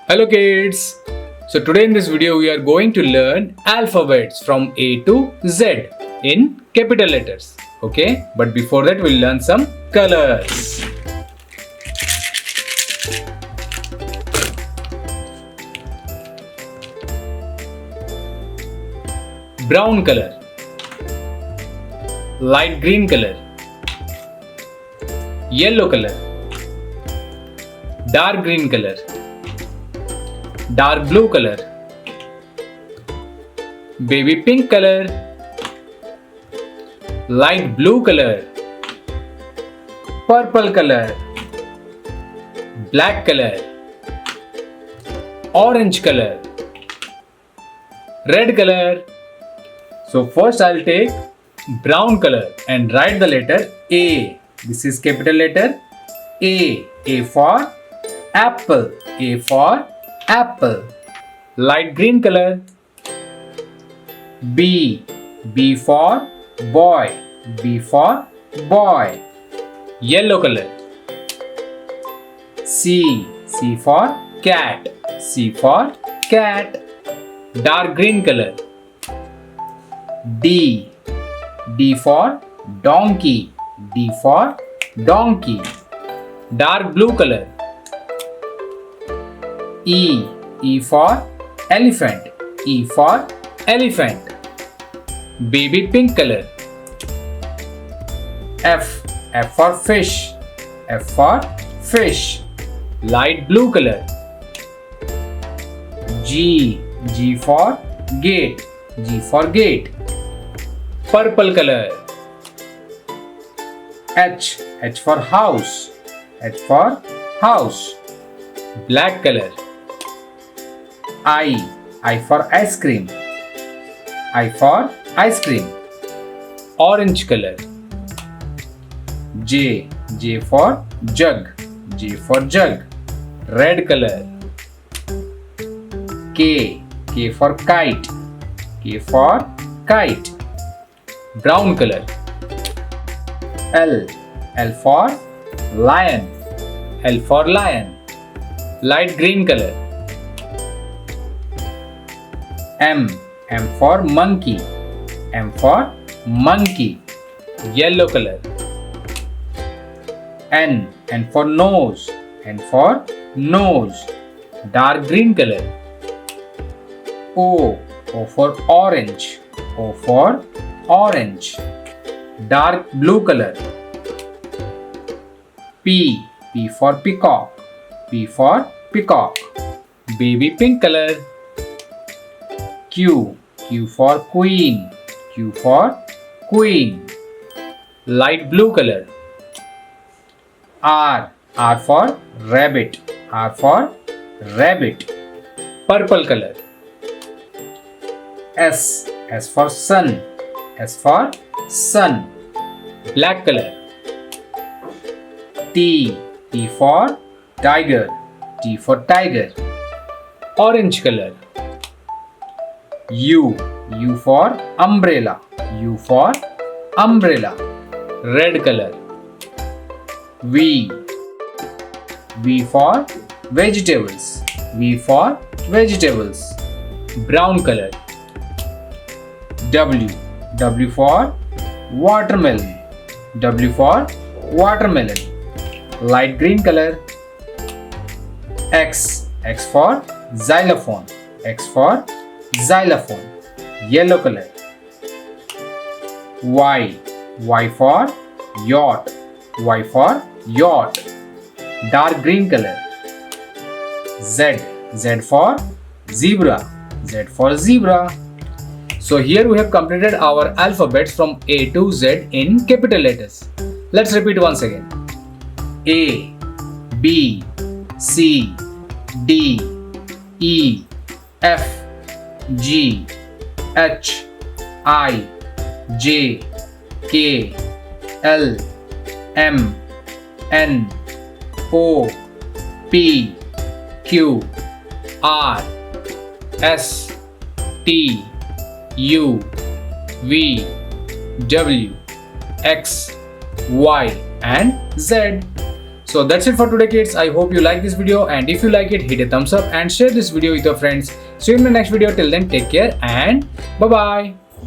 Hello kids! So today in this video we are going to learn alphabets from A to Z in capital letters. Okay, but before that we'll learn some colors. Brown color, light green color, yellow color, dark green color, dark blue color, baby pink color, light blue color, purple color, black color, orange color, red color. So first I'll take brown color and write the letter A. This is capital letter A. A for apple. A for apple. Light green color. B. B for boy. B for boy. Yellow color. C. C for cat. C for cat. Dark green color. D. D for donkey. D for donkey. Dark blue color. E. E for elephant. E for elephant. Baby pink color. F. F for fish. F for fish. Light blue color. G. G for gate. G for gate. Purple color. H. H for house. H for house. Black color. I. I for ice cream. I for ice cream. Orange color. J. J for jug. J for jug. Red color. K. K for kite. K for kite. Brown color. L. L for lion. L for lion. Light green color. M. M for monkey. M for monkey. Yellow color. N. N for nose. N for nose. Dark green color. O. O for orange. O for orange. Dark blue color. P. P for peacock. P for peacock. Baby pink color. Q. Q for queen. Q for queen. Light blue color. R. R for rabbit. R for rabbit. Purple color. S. S for sun. S for sun. Black color. T. T for tiger. T for tiger. Orange color. U. U for umbrella. U for umbrella. Red color. V. V for vegetables. V for vegetables. Brown color. W. W for watermelon. W for watermelon. Light green color. X. X for xylophone. X for xylophone. Yellow color. Y. Y for yacht. Y for yacht. Dark green color. Z. Z for zebra. Z for zebra. So here we have completed our alphabets from A to Z in capital letters. Let's repeat once again. A, B, C, D, E, F, G, H, I, J, K, L, M, N, O, P, Q, R, S, T, U, V, W, X, Y and Z. So that's it for today, kids. I hope you like this video, and if you like it, hit a thumbs up and share this video with your friends. See you in the next video. Till then, take care and bye bye.